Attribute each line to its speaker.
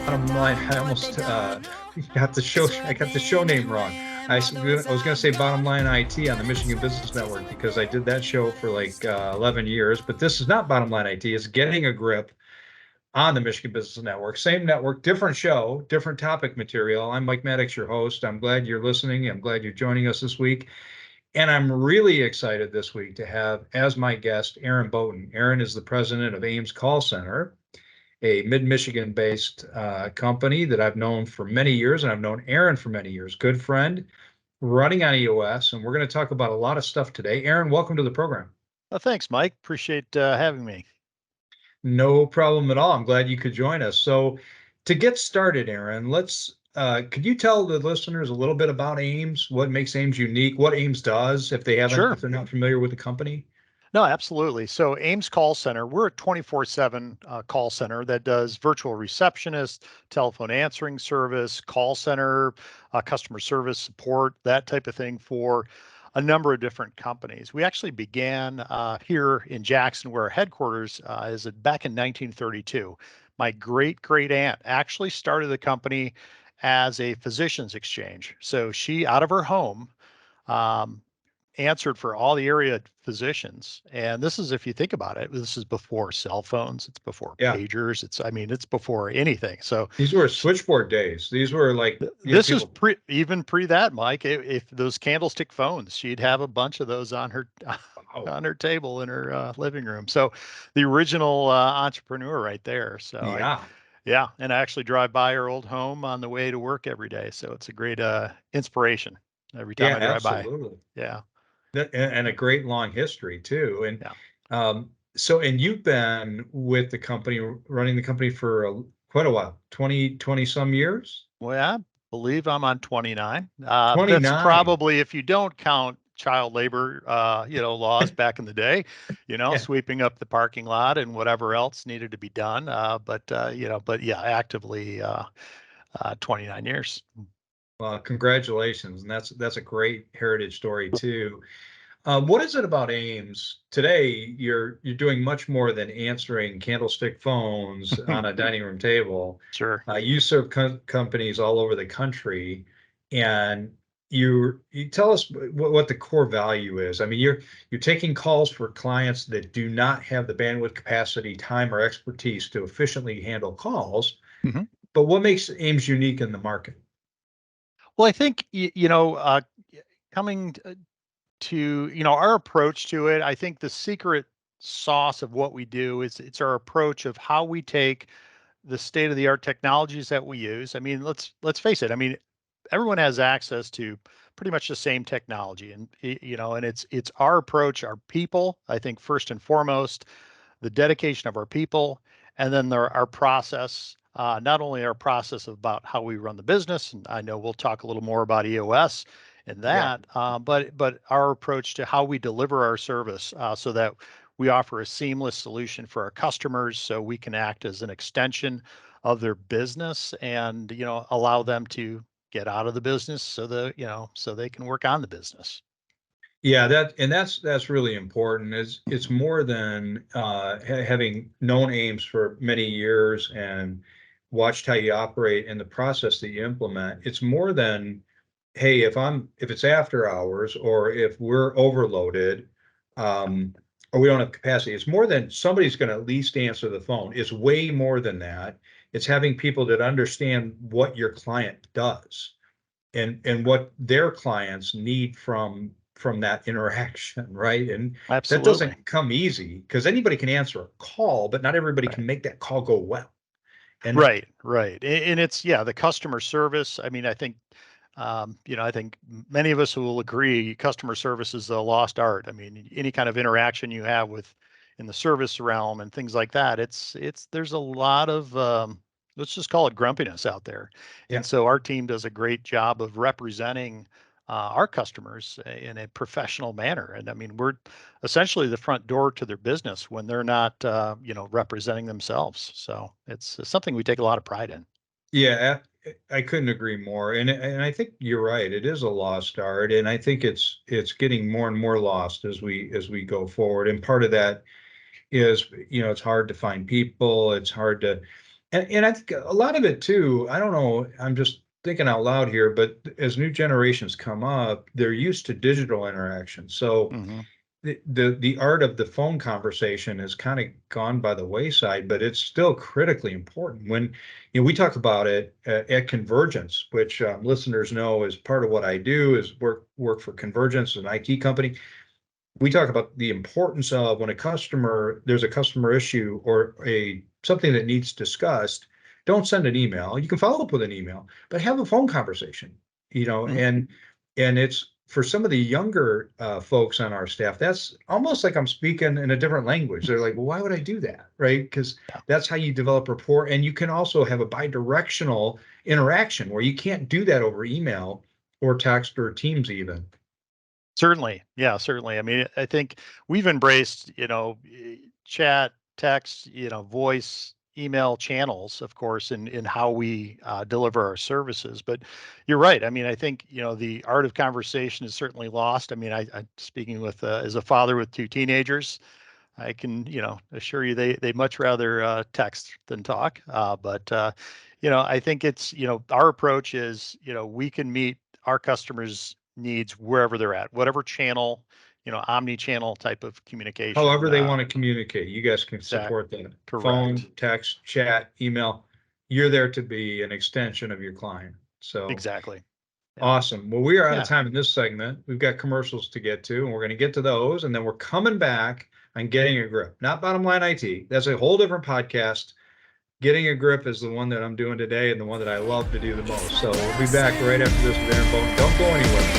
Speaker 1: Bottom line, I almost got the show. I got the show name wrong. I was going to say Bottom Line IT on the Michigan Business Network because I did that show for like 11 years. But this is not Bottom Line IT. It's Getting a Grip on the Michigan Business Network. Same network, different show, different topic material. I'm Mike Maddox, your host. I'm glad you're listening. I'm glad you're joining us this week. And I'm really excited this week to have as my guest Aaron Boatin. Aaron is the president of Ambs Call Center, a mid-Michigan based company that I've known for many years, and I've known Aaron for many years, good friend, running on EOS. And we're going to talk about a lot of stuff today. Aaron, welcome to the program.
Speaker 2: Thanks, Mike. Appreciate having me.
Speaker 1: No problem at all. I'm glad you could join us. So to get started, Aaron, could you tell the listeners a little bit about Ames, what makes Ames unique, what Ames does if
Speaker 2: Sure.
Speaker 1: if they're not familiar with the company?
Speaker 2: No, absolutely. So Ames Call Center, we're a 24/7 call center that does virtual receptionist, telephone answering service, call center, customer service support, that type of thing for a number of different companies. We actually began here in Jackson, where our headquarters is back in 1932. My great great aunt actually started the company as a physician's exchange. So she, out of her home, um, answered for all the area physicians. And this is, if you think about it, this is before cell phones, it's before
Speaker 1: Yeah,
Speaker 2: pagers, it's before anything. So
Speaker 1: these were switchboard days. These were like,
Speaker 2: this is
Speaker 1: people.
Speaker 2: even pre that, Mike. If those candlestick phones, she'd have a bunch of those on her
Speaker 1: Wow.
Speaker 2: on her table in her living room. So the original entrepreneur right there. So
Speaker 1: Yeah.
Speaker 2: yeah, and I actually drive by her old home on the way to work every day. So it's a great inspiration every time
Speaker 1: Yeah,
Speaker 2: I drive by.
Speaker 1: absolutely.
Speaker 2: Yeah,
Speaker 1: And a great long history too. And
Speaker 2: yeah.
Speaker 1: and you've been with the company, running the company for quite a while, 20 some years?
Speaker 2: Well, I believe I'm on 29. That's
Speaker 1: 29.
Speaker 2: probably if you don't count child labor, laws back in the day,
Speaker 1: Yeah.
Speaker 2: sweeping up the parking lot and whatever else needed to be done. But yeah, actively 29 years.
Speaker 1: Well, congratulations. And that's a great heritage story too. What is it about Ames today? You're doing much more than answering candlestick phones on a dining room table.
Speaker 2: Sure.
Speaker 1: You serve companies all over the country, and you tell us what the core value is. I mean, you're taking calls for clients that do not have the bandwidth, capacity, time, or expertise to efficiently handle calls.
Speaker 2: Mhm.
Speaker 1: But what makes Ames unique in the market?
Speaker 2: Well, I think, coming to our approach to it, I think the secret sauce of what we do is it's our approach of how we take the state of the art technologies that we use. I mean, let's face it. I mean, everyone has access to pretty much the same technology, and and it's our approach, our people. I think first and foremost, the dedication of our people, and then our process. Not only our process about how we run the business, and I know we'll talk a little more about EOS and
Speaker 1: Yeah.
Speaker 2: that, but our approach to how we deliver our service, so that we offer a seamless solution for our customers, so we can act as an extension of their business and allow them to get out of the business so they can work on the business.
Speaker 1: Yeah, that's really important. It's more than having known Ames for many years and watched how you operate and the process that you implement. It's more than, hey, if it's after hours or if we're overloaded, um, or we don't have capacity. It's more than somebody's going to at least answer the phone. It's way more than that. It's having people that understand what your client does and what their clients need from that interaction, right? And that
Speaker 2: Absolutely.
Speaker 1: doesn't come easy because anybody can answer a call, but not everybody
Speaker 2: Right.
Speaker 1: can make that call go well. And
Speaker 2: Right, right. And it's, yeah, the customer service. I mean, I think many of us who will agree customer service is a lost art. I mean, any kind of interaction you have with in the service realm and things like that, there's a lot of, let's just call it grumpiness out there. And
Speaker 1: yeah,
Speaker 2: so our team does a great job of representing our customers in a professional manner. And I mean, we're essentially the front door to their business when they're not, representing themselves. So it's something we take a lot of pride in.
Speaker 1: yeah, I couldn't agree more. And I think you're right. It is a lost art, and I think it's getting more and more lost as we go forward. And part of that is, it's hard to find people. It's hard to And I think a lot of it too, I don't know, I'm just thinking out loud here, but as new generations come up, they're used to digital interaction. So
Speaker 2: Hmm.
Speaker 1: the art of the phone conversation has kind of gone by the wayside, but it's still critically important. When we talk about it at Convergence, which listeners know is part of what I do, is work for Convergence, an IT company. We talk about the importance of when there's a customer issue or something that needs discussed. Don't send an email. You can follow up with an email, but have a phone conversation.
Speaker 2: Hmm.
Speaker 1: And it's for some of the younger folks on our staff, that's almost like I'm speaking in a different language. They're like, well, why would I do that? Right? Because
Speaker 2: Yeah.
Speaker 1: that's how you develop rapport. And you can also have a bi-directional interaction where you can't do that over email or text or Teams even.
Speaker 2: Certainly. Yeah, certainly. I mean, I think we've embraced, chat, text, voice, email channels, of course, in how we deliver our services. But you're right. I mean, I think, the art of conversation is certainly lost. I mean, I'm speaking with, as a father with two teenagers, I can, assure you they much rather text than talk. I think it's, our approach is, we can meet our customers' needs wherever they're at, whatever channel, omni-channel type of communication.
Speaker 1: However they want to communicate, you guys can
Speaker 2: Exact,
Speaker 1: support that.
Speaker 2: correct,
Speaker 1: Phone, text, chat, email. You're there to be an extension of your client. So
Speaker 2: exactly. Yeah,
Speaker 1: awesome. Well, we are out of
Speaker 2: yeah.
Speaker 1: time in this segment. We've got commercials to get to, and we're going to get to those, and then we're coming back on getting a grip, not bottom line IT. That's a whole different podcast. Getting a grip is the one that I'm doing today and the one that I love to do the most. So we'll be back right after this with Aaron Boatin. Don't go anywhere.